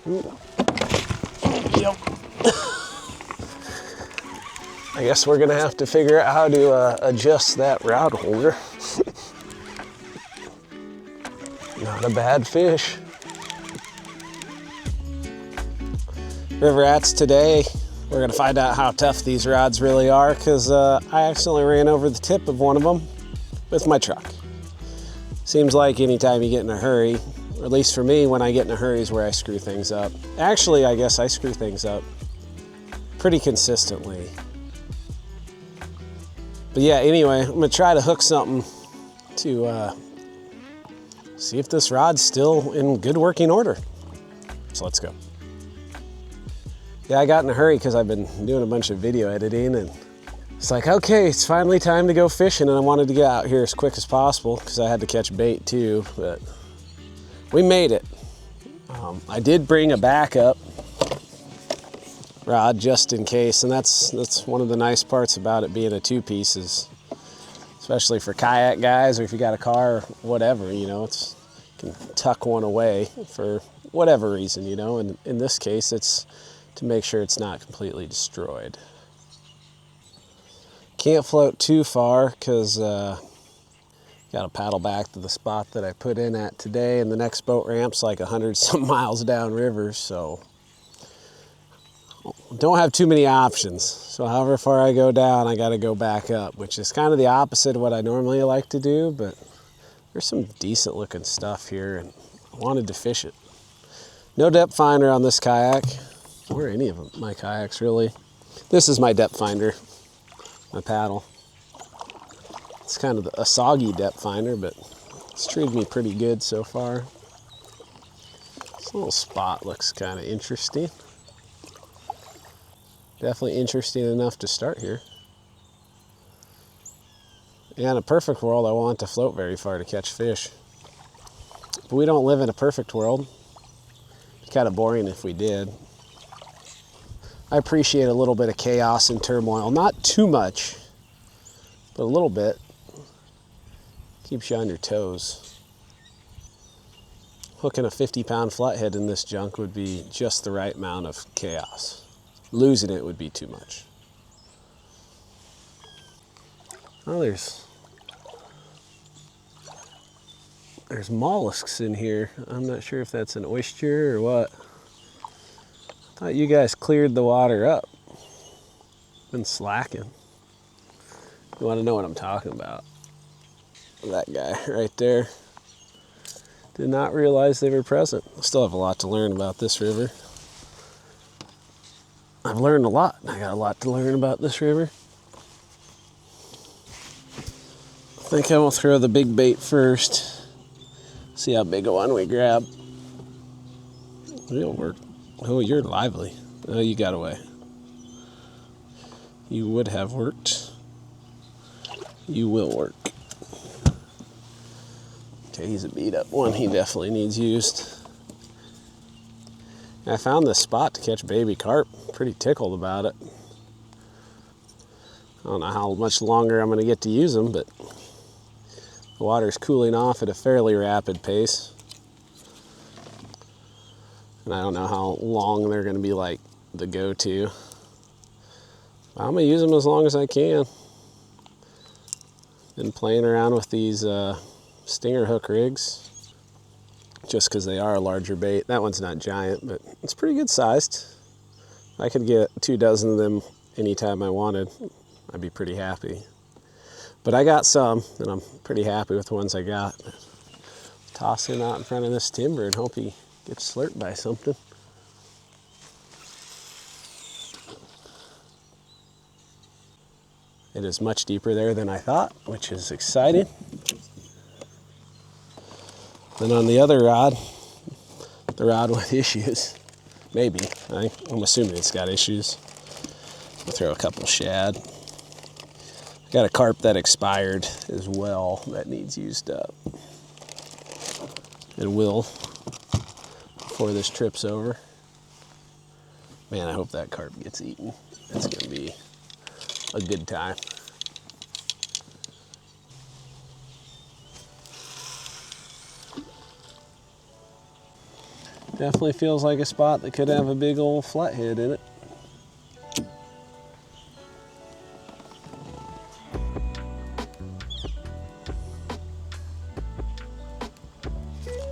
Yep. I guess we're gonna have to figure out how to adjust that rod holder. Not a bad fish. River rats today. We're gonna find out how tough these rods really are, because I accidentally ran over the tip of one of them with my truck. Seems like anytime you get in a hurry, or at least for me, when I get in a hurry is where I screw things up. Actually, I guess I screw things up pretty consistently. But yeah, anyway, I'm gonna try to hook something to see if this rod's still in good working order. So let's go. Yeah, I got in a hurry because I've been doing a bunch of video editing, and it's like, okay, it's finally time to go fishing, and I wanted to get out here as quick as possible because I had to catch bait too, but we made it. I did bring a backup rod just in case, and that's one of the nice parts about it being a two-piece, is especially for kayak guys, or if you got a car or whatever, you know, you can tuck one away for whatever reason, you know, and in this case it's to make sure it's not completely destroyed. Can't float too far because got to paddle back to the spot that I put in at today, and the next boat ramp's like 100-some miles downriver, so don't have too many options. So however far I go down, I got to go back up, which is kind of the opposite of what I normally like to do, but there's some decent looking stuff here, and I wanted to fish it. No depth finder on this kayak, or any of my kayaks really. This is my depth finder, my paddle. It's kind of a soggy depth finder, but it's treated me pretty good so far. This little spot looks kind of interesting. Definitely interesting enough to start here. Yeah, in a perfect world, I want to float very far to catch fish. But we don't live in a perfect world. It'd be kind of boring if we did. I appreciate a little bit of chaos and turmoil. Not too much, but a little bit. Keeps you on your toes. Hooking a 50-pound flathead in this junk would be just the right amount of chaos. Losing it would be too much. Oh, there's mollusks in here. I'm not sure if that's an oyster or what. I thought you guys cleared the water up. Been slacking. You want to know what I'm talking about? That guy right there. Did not realize they were present. Still have a lot to learn about this river. I've learned a lot. I got a lot to learn about this river. I think I will throw the big bait first. See how big a one we grab. It'll work. Oh, you're lively. Oh, you got away. You would have worked. You will work. Okay, he's a beat up one. He definitely needs used. I found this spot to catch baby carp. Pretty tickled about it. I don't know how much longer I'm going to get to use them, but the water's cooling off at a fairly rapid pace. And I don't know how long they're going to be like the go-to. I'm going to use them as long as I can. Been playing around with these stinger hook rigs just because they are a larger bait. That one's not giant, but it's pretty good sized. I could get 2 dozen of them anytime I wanted. I'd be pretty happy. But I got some, and I'm pretty happy with the ones I got. Toss him out in front of this timber and hope he gets slurped by something. It is much deeper there than I thought, which is exciting. Then on the other rod, the rod with issues, maybe, I'm assuming it's got issues. I'll throw a couple shad. Got a carp that expired as well that needs used up. It will before this trip's over. Man, I hope that carp gets eaten. It's gonna be a good time. Definitely feels like a spot that could have a big old flathead in it.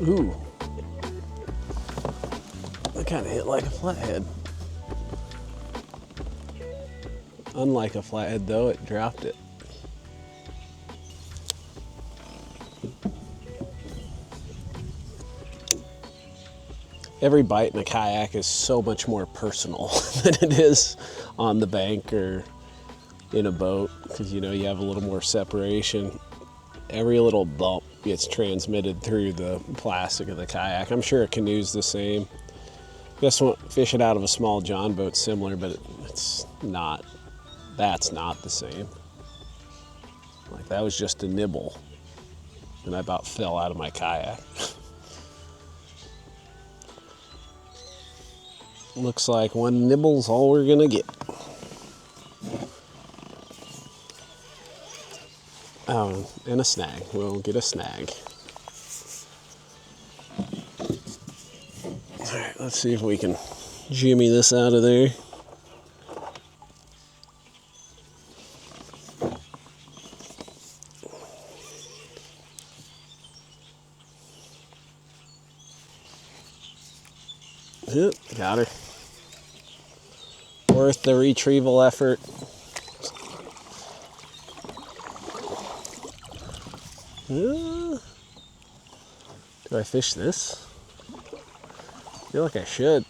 Ooh. That kind of hit like a flathead. Unlike a flathead though, it dropped it. Every bite in a kayak is so much more personal than it is on the bank or in a boat, because you know you have a little more separation. Every little bump gets transmitted through the plastic of the kayak. I'm sure a canoe's the same. Guess fishing out of a small John boat's similar, but it's not. That's not the same. Like that was just a nibble, and I about fell out of my kayak. Looks like one nibble's all we're gonna get. Oh, and a snag. We'll get a snag. All right, let's see if we can jimmy this out of there. Yep, got her. Worth the retrieval effort. Do I fish this? I feel like I should.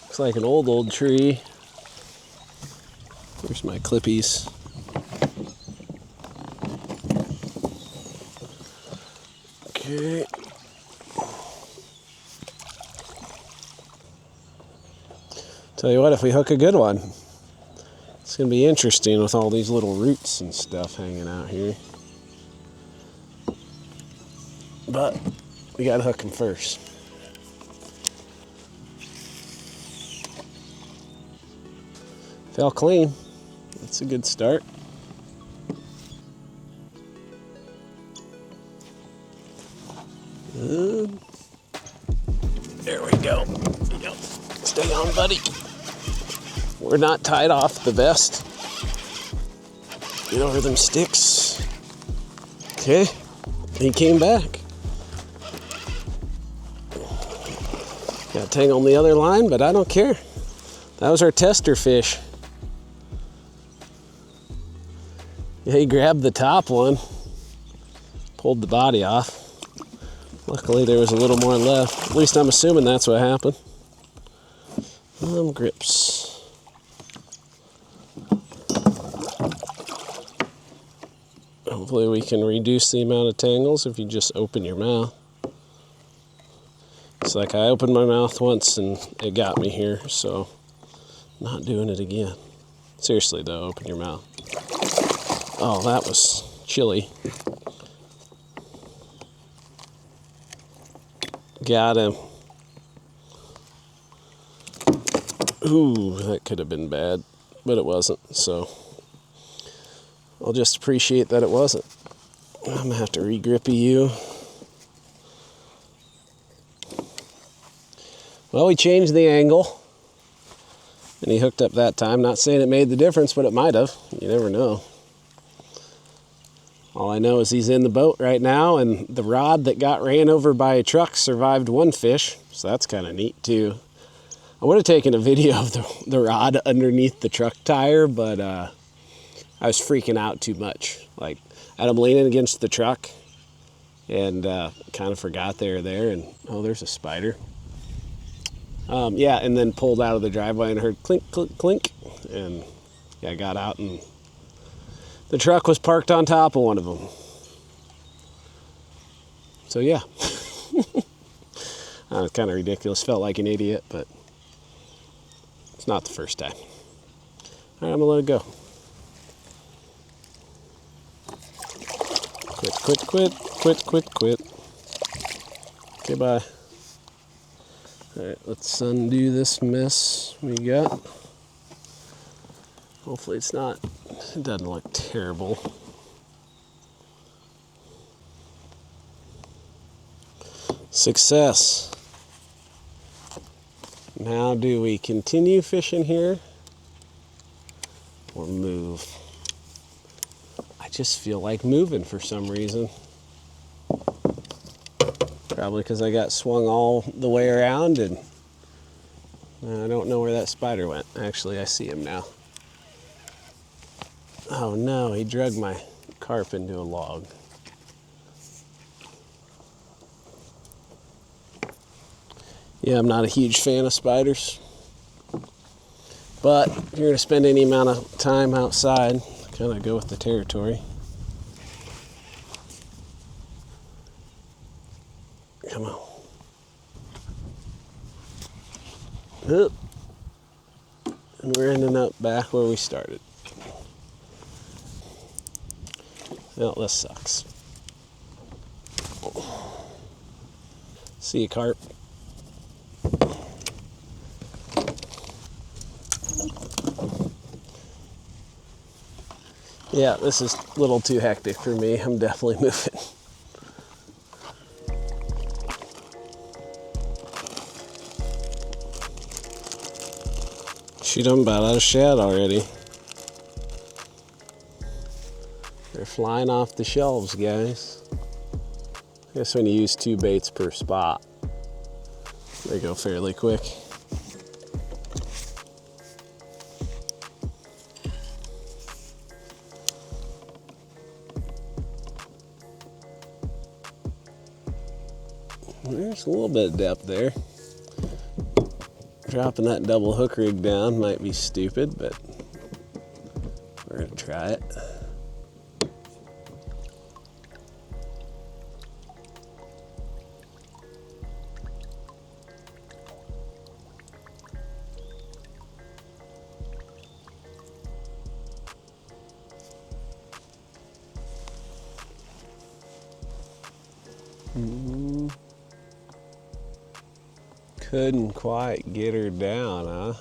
Looks like an old tree. Here's my clippies. Okay. Tell you what, if we hook a good one, it's gonna be interesting with all these little roots and stuff hanging out here. But we gotta hook them first. Fell clean. That's a good start. There we go. Yep. Stay on, buddy. We're not tied off the best. Get over them sticks. Okay, he came back. Got a tangle on the other line, but I don't care. That was our tester fish. Yeah, he grabbed the top one, pulled the body off. Luckily there was a little more left. At least I'm assuming that's what happened. Grips. Hopefully we can reduce the amount of tangles if you just open your mouth. It's like I opened my mouth once and it got me here, so not doing it again. Seriously though, open your mouth. Oh, that was chilly. Got him. Ooh, that could have been bad, but it wasn't, so I'll just appreciate that it wasn't. I'm gonna have to re-grippy you. Well, we changed the angle, and he hooked up that time. Not saying it made the difference, but it might have. You never know. All I know is he's in the boat right now, and the rod that got ran over by a truck survived one fish, so that's kind of neat too. I would have taken a video of the rod underneath the truck tire, but I was freaking out too much. Like, I had him leaning against the truck and kind of forgot they were there, and oh, there's a spider. Yeah, and then pulled out of the driveway and heard clink, clink, clink, and yeah, I got out and the truck was parked on top of one of them. So yeah, it's kind of ridiculous. Felt like an idiot, but it's not the first time. All right, I'm gonna let it go. Quit, quit, quit, quit, quit, quit. Okay, bye. All right, let's undo this mess we got. Hopefully it doesn't look terrible. Success. Now do we continue fishing here or move? I just feel like moving for some reason. Probably because I got swung all the way around and I don't know where that spider went. Actually, I see him now. Oh no, he dragged my carp into a log. Yeah, I'm not a huge fan of spiders. But if you're going to spend any amount of time outside, kind of go with the territory. Come on. Up. And we're ending up back where we started. Well, this sucks. See you, carp. Yeah, this is a little too hectic for me. I'm definitely moving. Shoot, I'm about out of shad already. They're flying off the shelves, guys. I guess when you use 2 baits per spot, they go fairly quick. There's a little bit of depth there. Dropping that double hook rig down might be stupid, but we're gonna try it. Couldn't quite get her down, huh?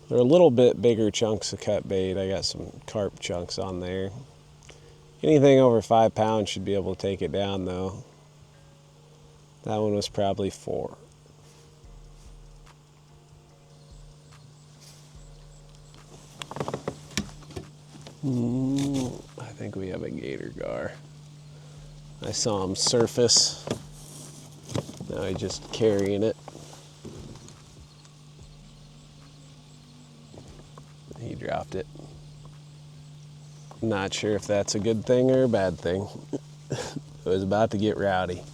They're a little bit bigger chunks of cut bait. I got some carp chunks on there. Anything over 5 pounds should be able to take it down though. That one was probably 4. I think we have a gator gar. I saw him surface. Now he's just carrying it. He dropped it. Not sure if that's a good thing or a bad thing. It was about to get rowdy.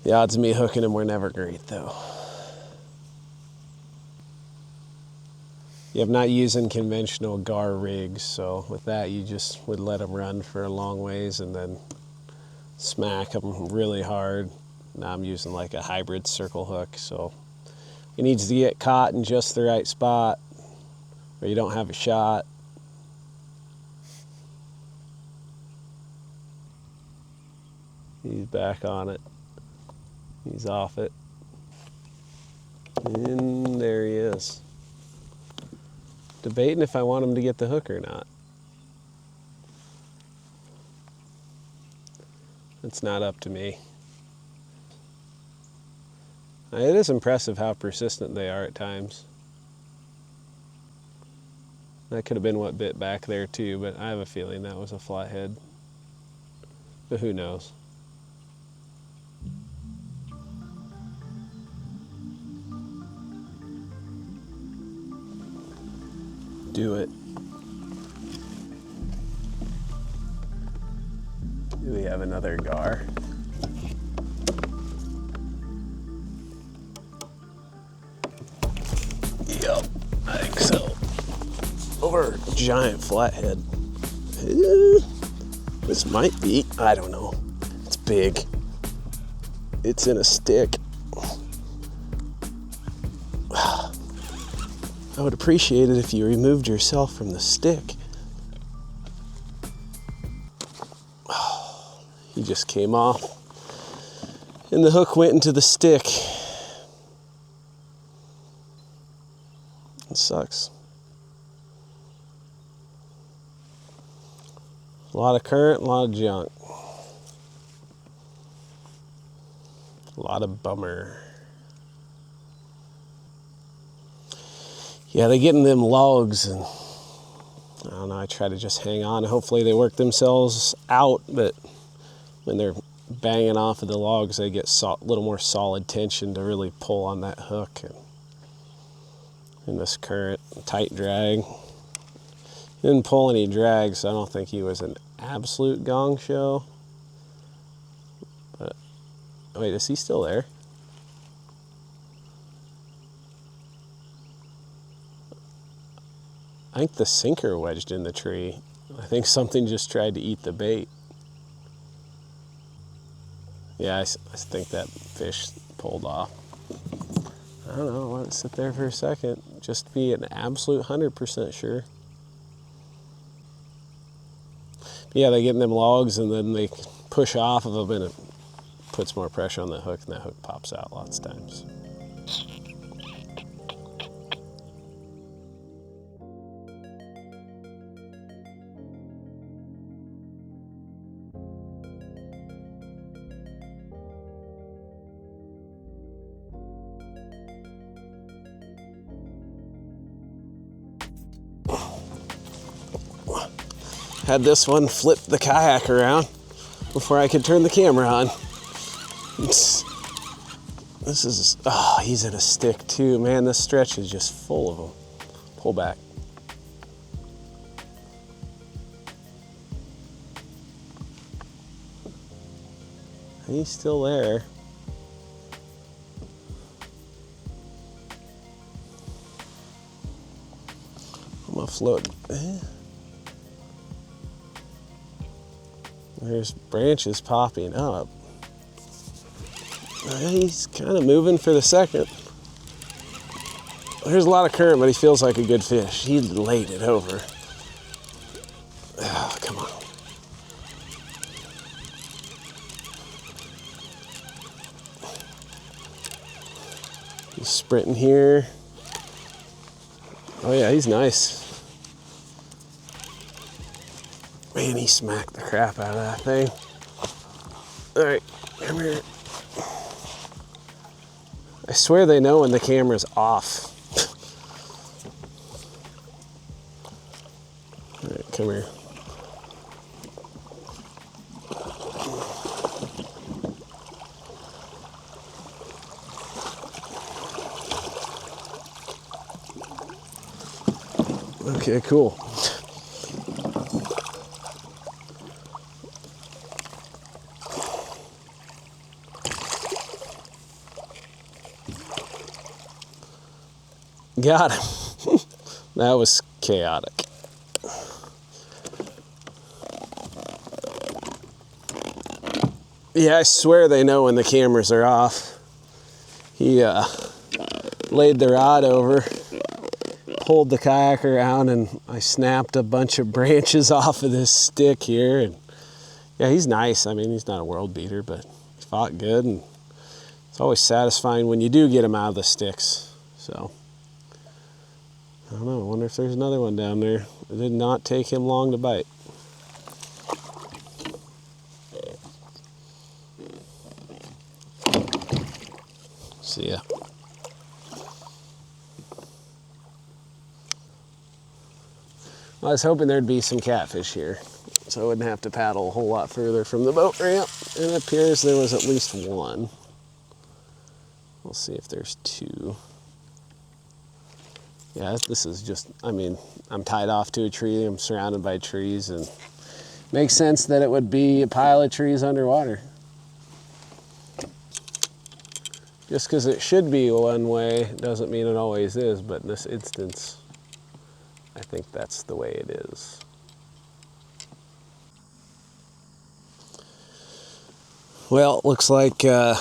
The odds of me hooking him were never great though. Yeah, I'm not using conventional gar rigs, so with that you just would let them run for a long ways and then smack them really hard. Now I'm using like a hybrid circle hook, so it needs to get caught in just the right spot or you don't have a shot. He's back on it. He's off it. And there he is. Debating if I want him to get the hook or not. It's not up to me. It is impressive how persistent they are at times. That could have been what bit back there too, but I have a feeling that was a flathead. But who knows? Do it. Do we have another gar? Yep, I think so. Over a giant flathead. This might be, I don't know. It's big. It's in a stick. I would appreciate it if you removed yourself from the stick. He just came off and the hook went into the stick. It sucks. A lot of current, a lot of junk. A lot of bummer. Yeah, they get in them logs, and I don't know, I try to just hang on. Hopefully they work themselves out, but when they're banging off of the logs, they get a little more solid tension to really pull on that hook. And in this current tight drag, he didn't pull any drag, so I don't think he was an absolute gong show. But wait, is he still there? I think the sinker wedged in the tree. I think something just tried to eat the bait. Yeah, I think that fish pulled off. I don't know, let it sit there for a second, just to be an absolute 100% sure. Yeah, they get in them logs and then they push off of them and it puts more pressure on the hook and that hook pops out lots of times. Had this one flip the kayak around before I could turn the camera on. This is, oh, he's in a stick too. Man, this stretch is just full of them. Pull back. He's still there. I'm gonna float. There's branches popping up. He's kind of moving for the second. There's a lot of current, but he feels like a good fish. He laid it over. Oh, come on. He's sprinting here. Oh yeah, he's nice. Man, he smacked the crap out of that thing. All right, come here. I swear they know when the camera's off. All right, come here. Okay, cool. Got him. That was chaotic. Yeah, I swear they know when the cameras are off. He laid the rod over, pulled the kayak around, and I snapped a bunch of branches off of this stick here. And yeah, he's nice. I mean, he's not a world beater, but he fought good, and it's always satisfying when you do get him out of the sticks. So I don't know, I wonder if there's another one down there. It did not take him long to bite. See ya. I was hoping there'd be some catfish here, so I wouldn't have to paddle a whole lot further from the boat ramp. And it appears there was at least one. We'll see if there's two. Yeah, this is just, I mean, I'm tied off to a tree, I'm surrounded by trees, and makes sense that it would be a pile of trees underwater. Just because it should be one way doesn't mean it always is, but in this instance, I think that's the way it is. Well, it looks like I'm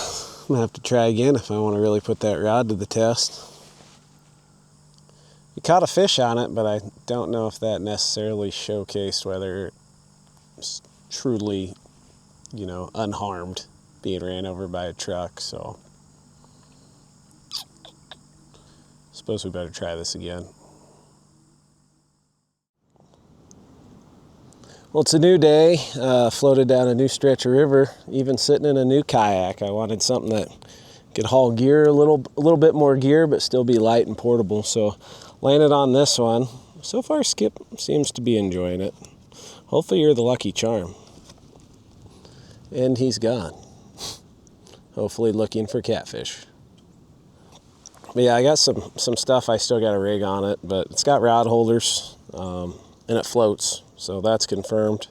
gonna have to try again if I want to really put that rod to the test. We caught a fish on it, but I don't know if that necessarily showcased whether it's truly, you know, unharmed, being ran over by a truck, so I suppose we better try this again. Well, it's a new day. Floated down a new stretch of river, even sitting in a new kayak. I wanted something that could haul gear, a little bit more gear, but still be light and portable. So landed on this one. So far, Skip seems to be enjoying it. Hopefully you're the lucky charm. And he's gone. Hopefully looking for catfish. But yeah, I got some stuff I still got to rig on it, but it's got rod holders, and it floats, so that's confirmed.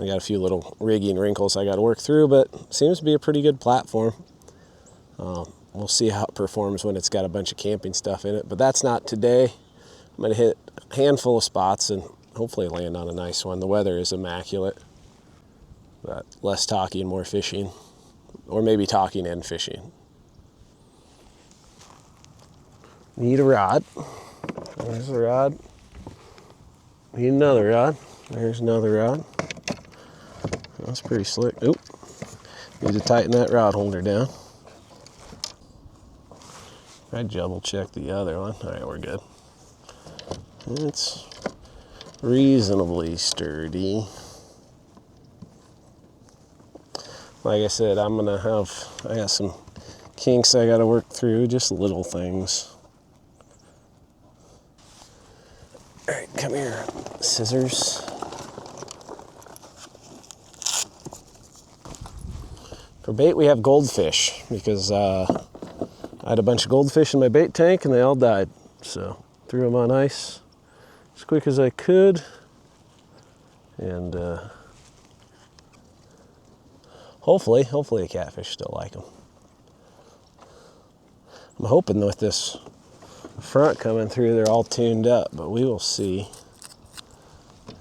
I got a few little rigging wrinkles I got to work through, but it seems to be a pretty good platform. We'll see how it performs when it's got a bunch of camping stuff in it, but that's not today. I'm going to hit a handful of spots and hopefully land on a nice one. The weather is immaculate, but less talking, more fishing, or maybe talking and fishing. Need a rod. There's a rod. Need another rod. There's another rod. That's pretty slick. Oop. Need to tighten that rod holder down. I double check the other one. All right, we're good. It's reasonably sturdy. Like I said, I got some kinks I got to work through, just little things. All right, come here, scissors. For bait, we have goldfish because I had a bunch of goldfish in my bait tank and they all died. So threw them on ice as quick as I could. And hopefully the catfish still like them. I'm hoping with this front coming through, they're all tuned up, but we will see.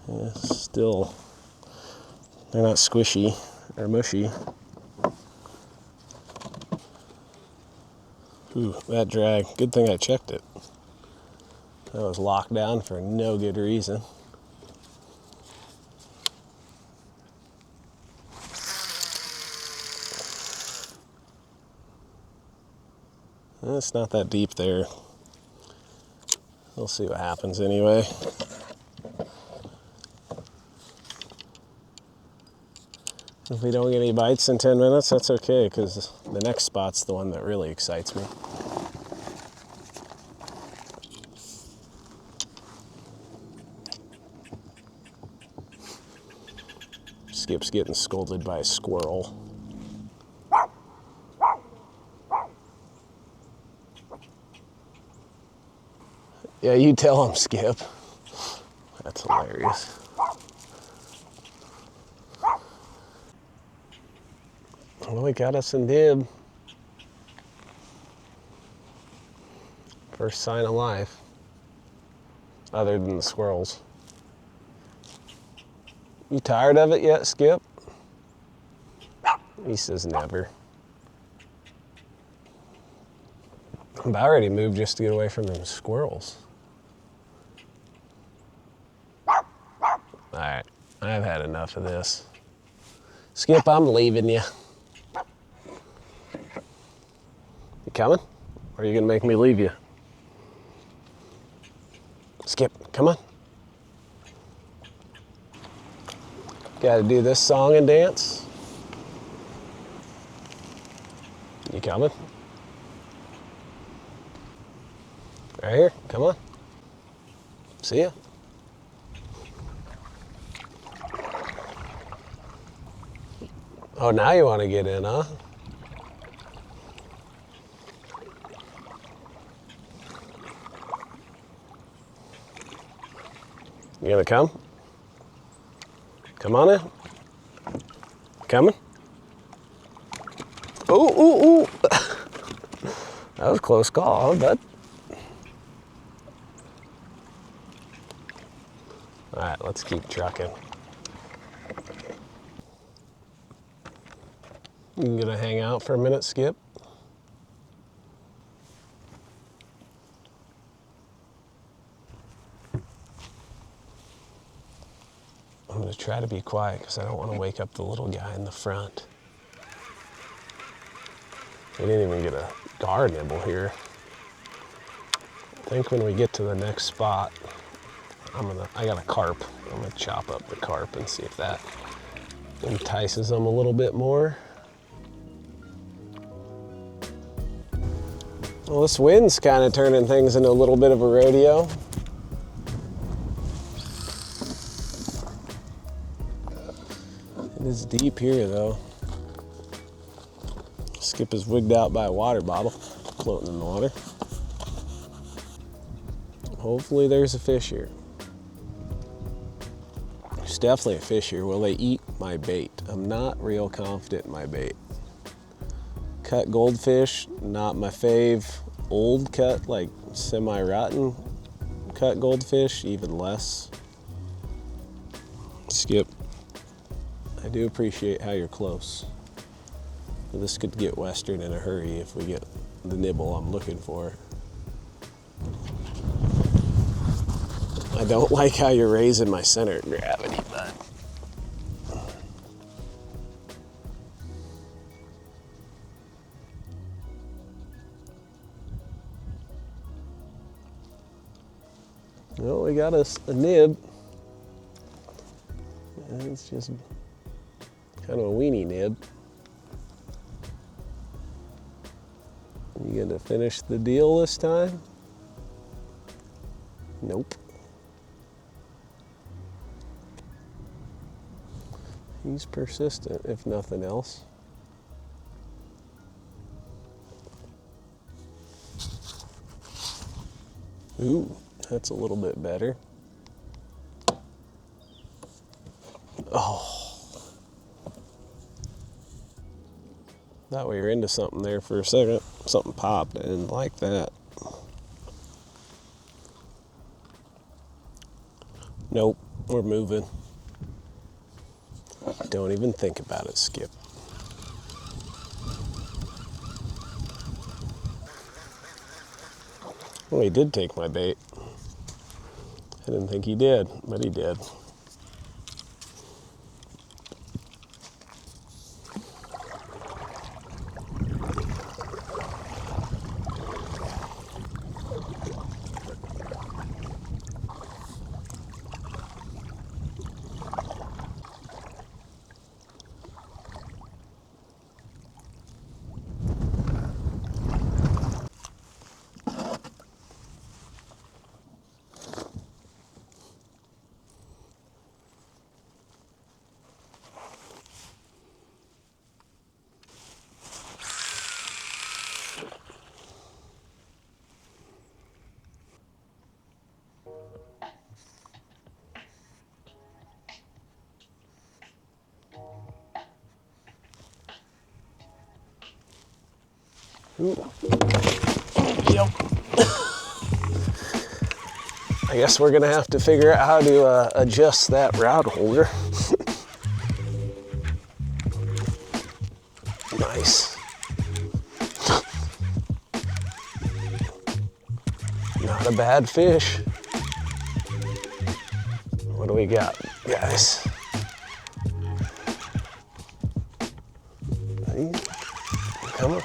Yeah, still, they're not squishy or mushy. Ooh, that drag. Good thing I checked it. That was locked down for no good reason. It's not that deep there. We'll see what happens anyway. If we don't get any bites in 10 minutes, that's okay, because the next spot's the one that really excites me. Skip's getting scolded by a squirrel. Yeah, you tell him, Skip. That's hilarious. Well, he got us in dib. First sign of life, other than the squirrels. You tired of it yet, Skip? He says never. I'm about ready to move just to get away from them squirrels. All right, I've had enough of this. Skip, I'm leaving you. You coming? Or are you gonna make me leave you? Skip, come on. Gotta do this song and dance. You coming? Right here, come on. See ya. Oh, now you want to get in, huh? You gonna come? Come on in. Coming? Ooh, ooh, ooh. That was a close call, huh, bud? All right, let's keep trucking. You gonna hang out for a minute, Skip? I'm gonna try to be quiet because I don't want to wake up the little guy in the front. We didn't even get a gar nibble here. I think when we get to the next spot, I got a carp. I'm gonna chop up the carp and see if that entices them a little bit more. Well, this wind's kind of turning things into a little bit of a rodeo. It is deep here though. Skip is wigged out by a water bottle floating in the water. Hopefully there's a fish here. There's definitely a fish here. Will they eat my bait? I'm not real confident in my bait. Cut goldfish, not my fave. Old cut, like semi-rotten cut goldfish, even less. Skip, I do appreciate how you're close. This could get western in a hurry if we get the nibble I'm looking for. I don't like how you're raising my center of gravity, but well, we got us a nib. It's just kind of a weenie nib. You gonna finish the deal this time? Nope. He's persistent, if nothing else. Ooh, that's a little bit better. Oh. Thought we were into something there for a second. Something popped. I didn't like that. Nope, we're moving. Don't even think about it, Skip. Well, he did take my bait. I didn't think he did, but he did. Ooh. Yep. I guess we're gonna have to figure out how to adjust that rod holder. Nice. Not a bad fish. What do we got, guys? Come on.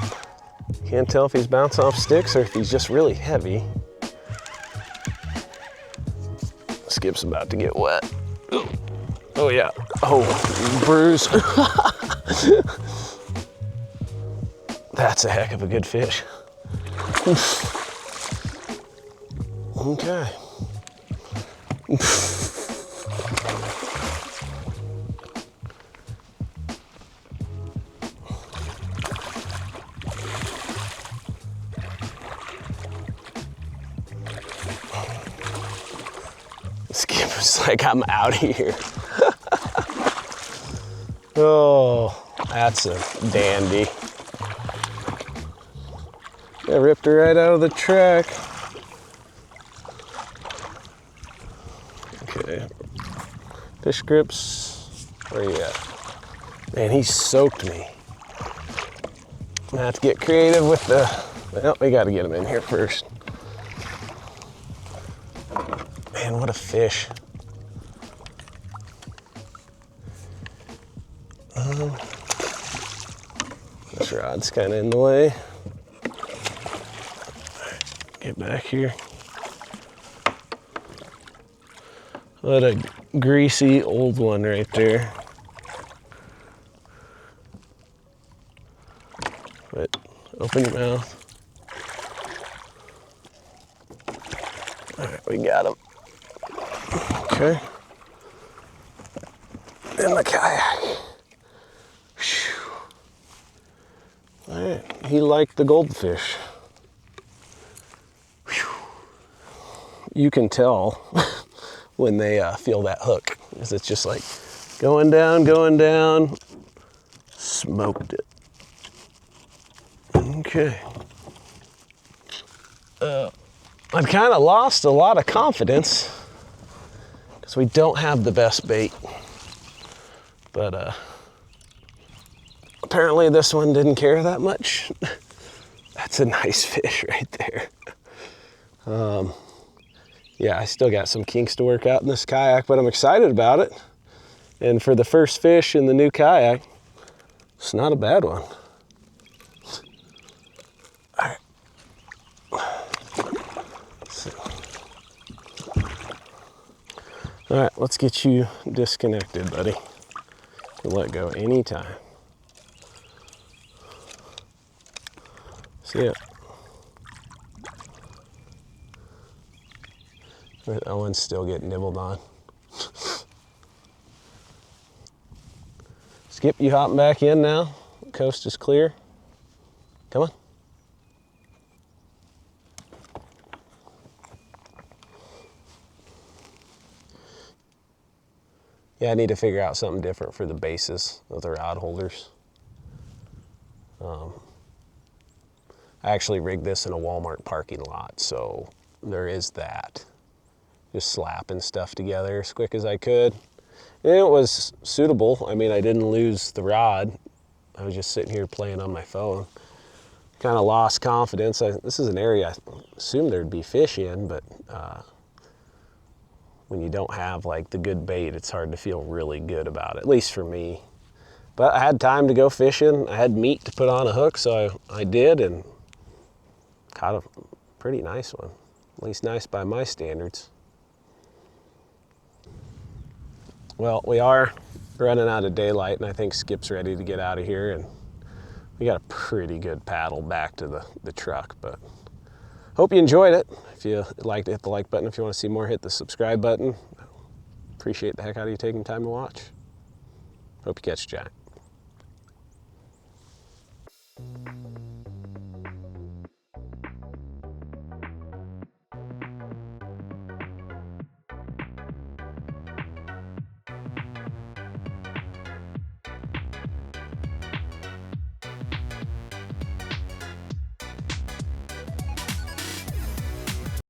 Can't tell if he's bouncing off sticks or if he's just really heavy. Skip's about to get wet. Oh yeah. Oh, bruise. That's a heck of a good fish. Okay. Skip's like, I'm out of here. Oh, that's a dandy. I ripped her right out of the track. Okay. Fish grips, where you at? Man, he soaked me. I'm gonna have to get creative with the, well, we gotta get him in here first. Man, what a fish. This rod's kind of in the way. Get back here. What a greasy old one right there. But open your mouth. All right, we got him. Okay. In the kayak. Whew. All right, he liked the goldfish. Whew. You can tell when they feel that hook, because it's just like going down, smoked it. Okay. I've kind of lost a lot of confidence because we don't have the best bait. But apparently this one didn't care that much. That's a nice fish right there. Yeah, I still got some kinks to work out in this kayak, but I'm excited about it. And for the first fish in the new kayak, it's not a bad one. All right, let's get you disconnected, buddy. You'll let go anytime. See ya. That one's still getting nibbled on. Skip, you hopping back in now? The coast is clear. Come on. Yeah, I need to figure out something different for the bases of the rod holders. I actually rigged this in a Walmart parking lot, so there is that. Just slapping stuff together as quick as I could. And it was suitable. I mean, I didn't lose the rod. I was just sitting here playing on my phone. Kind of lost confidence. This is an area I assumed there'd be fish in, but when you don't have like the good bait, it's hard to feel really good about it, at least for me. But I had time to go fishing. I had meat to put on a hook, so I did, and caught a pretty nice one. At least nice by my standards. Well, we are running out of daylight, and I think Skip's ready to get out of here, and we got a pretty good paddle back to the truck, but hope you enjoyed it. If you liked it, hit the like button. If you want to see more, hit the subscribe button. Appreciate the heck out of you taking time to watch. Hope you catch a giant.